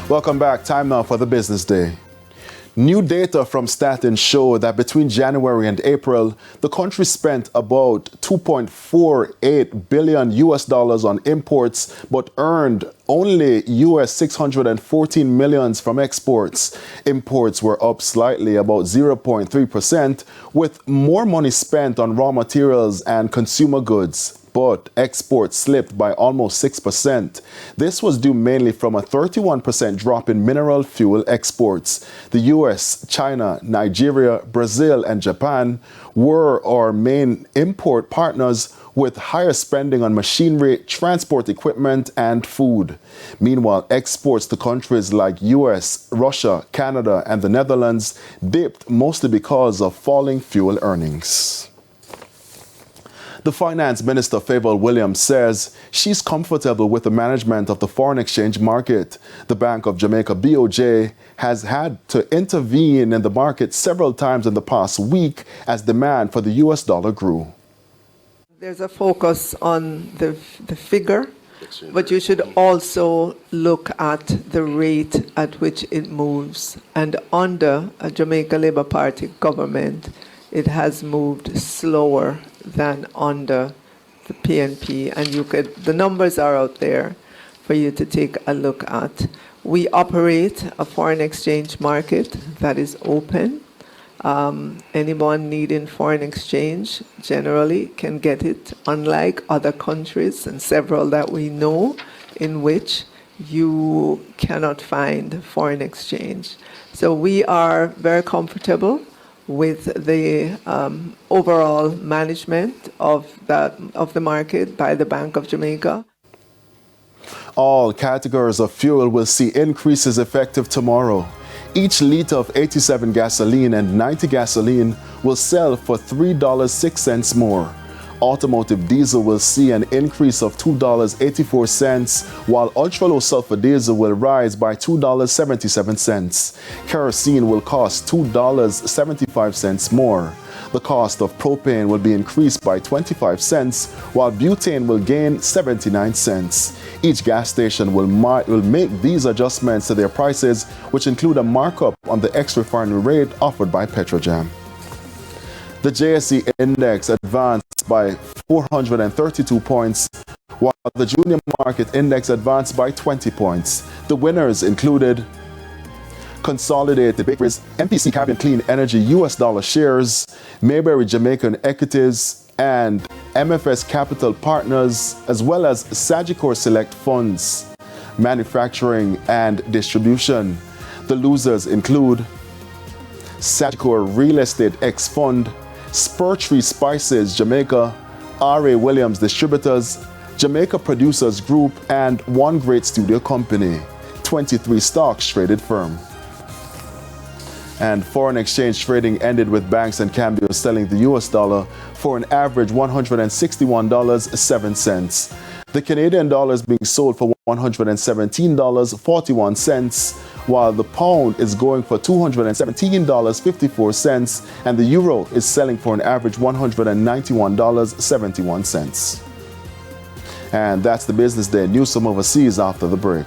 Welcome back. Time now for the business day. New data from STATIN show that between January and April, the country spent about $2.48 billion on imports, but earned only $614 million from exports. Imports were up slightly, about 0.3%, with more money spent on raw materials and consumer goods. But exports slipped by almost 6%. This was due mainly from a 31% drop in mineral fuel exports. The US, China, Nigeria, Brazil, and Japan were our main import partners, with higher spending on machinery, transport equipment, and food. Meanwhile, exports to countries like US, Russia, Canada, and the Netherlands dipped, mostly because of falling fuel earnings. The Finance Minister, Favour Williams, says she's comfortable with the management of the foreign exchange market. The Bank of Jamaica, BOJ, has had to intervene in the market several times in the past week as demand for the US dollar grew. There's a focus on the figure, but you should also look at the rate at which it moves. And under a Jamaica Labour Party government, it has moved slower than under the PNP, and the numbers are out there for you to take a look at. We operate a foreign exchange market that is open. Anyone needing foreign exchange generally can get it, unlike other countries and several that we know in which you cannot find foreign exchange. So we are very comfortable with the overall management of the market by the Bank of Jamaica. All categories of fuel will see increases effective tomorrow. Each liter of 87 gasoline and 90 gasoline will sell for $3.06 more. Automotive diesel will see an increase of $2.84, while ultra-low sulfur diesel will rise by $2.77. Kerosene will cost $2.75 more. The cost of propane will be increased by 25 cents, while butane will gain 79 cents. Each gas station will make these adjustments to their prices, which include a markup on the ex-refinery rate offered by Petrojam. The JSE index advanced by 432 points, while the junior market index advanced by 20 points. The winners included Consolidated Bakeries, MPC Caribbean Clean Energy US dollar shares, Mayberry Jamaican Equities, and MFS Capital Partners, as well as Sagicor Select Funds, Manufacturing and Distribution. The losers include Sagicor Real Estate X Fund, Spurtree Spices Jamaica, R.A. Williams Distributors, Jamaica Producers Group, and One Great Studio Company. 23 stocks traded firm. And foreign exchange trading ended with banks and cambios selling the US dollar for an average $161.07. The Canadian dollar is being sold for $117.41, while the pound is going for $217.54, and the euro is selling for an average $191.71. And that's the business day. News from overseas after the break.